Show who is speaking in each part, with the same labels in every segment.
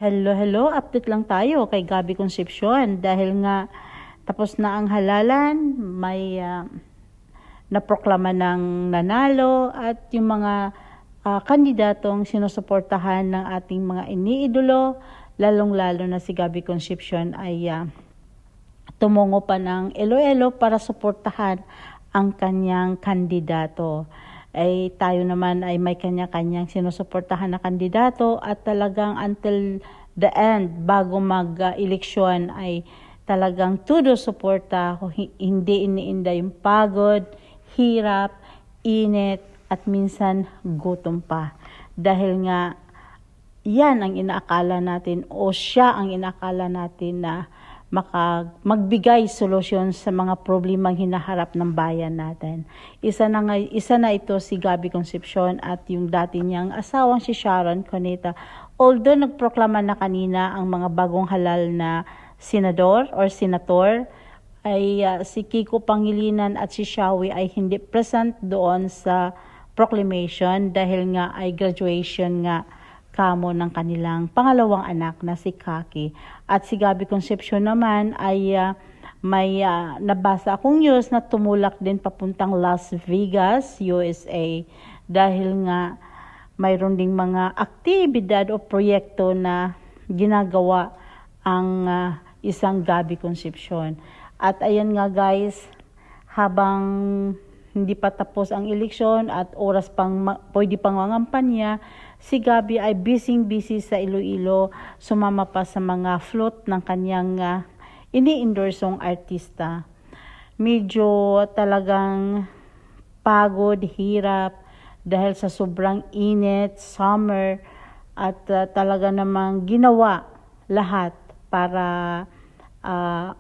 Speaker 1: Hello, hello. Update lang tayo kay Gabby Concepcion dahil nga tapos na ang halalan, may naproklama ng nanalo at yung mga kandidatong sinusuportahan ng ating mga iniidolo, lalong-lalo na si Gabby Concepcion ay tumungo pa ng Iloilo para suportahan ang kanyang kandidato. Ay tayo naman ay may kanya-kanyang sinusuportahan na kandidato at talagang until the end, bago mag-eleksyon ay talagang todo suporta, hindi iniinda yung pagod, hirap, init at minsan gutom pa. Dahil nga yan ang inaakala natin o siya ang inaakala natin na magbigay solusyon sa mga problemang hinaharap ng bayan natin. Isa na ito si Gabby Concepcion at yung dati niyang asawang si Sharon Cuneta. Although nagproklama na kanina ang mga bagong halal na senador or senator, ay si Kiko Pangilinan at si Shawi ay hindi present doon sa proclamation dahil nga ay graduation nga kamo ng kanilang pangalawang anak na si Kaki. At si Gabby Concepcion naman ay may nabasa akong news na tumulak din papuntang Las Vegas, USA dahil nga mayroon ding mga aktibidad o proyekto na ginagawa ang isang Gabby Concepcion. At ayan nga guys, habang hindi pa tapos ang eleksyon at oras pang pwede pang mangampanya, si Gabby ay busy sa Iloilo, sumama pa sa mga float ng kanyang ini-endorsong artista. Medyo talagang pagod, hirap dahil sa sobrang init, summer, at talaga namang ginawa lahat para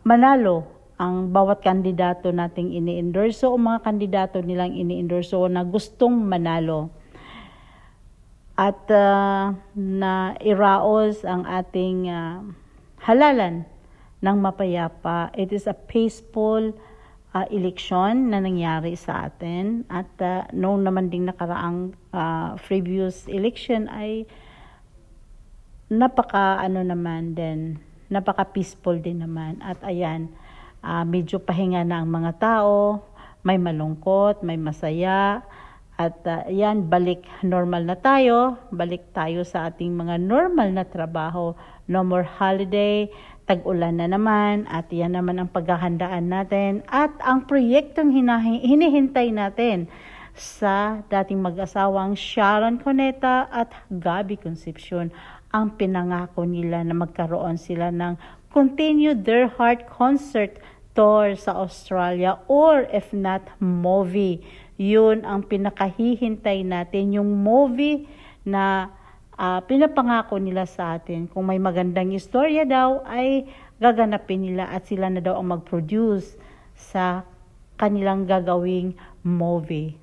Speaker 1: manalo ang bawat kandidato nating ini-endorso o mga kandidato nilang ini-endorso na gustong manalo. At na iraos ang ating halalan ng mapayapa. It is a peaceful election na nangyari sa atin. At noong naman ding nakaraang previous election ay napaka peaceful din naman. At ayan, medyo pahinga na ang mga tao, may malungkot, may masaya, at yan, balik normal na tayo, balik tayo sa ating mga normal na trabaho, no more holiday, tag-ulan na naman, at yan naman ang paghahandaan natin, at ang proyektong hinihintay natin sa dating mag-asawang Sharon Cuneta at Gabby Concepcion. Ang pinangako nila na magkaroon sila ng Continue Their Heart concert tour sa Australia or if not movie. Yun ang pinakahihintay natin, yung movie na pinapangako nila sa atin. Kung may magandang istorya daw ay gaganapin nila at sila na daw ang mag-produce sa kanilang gagawing movie.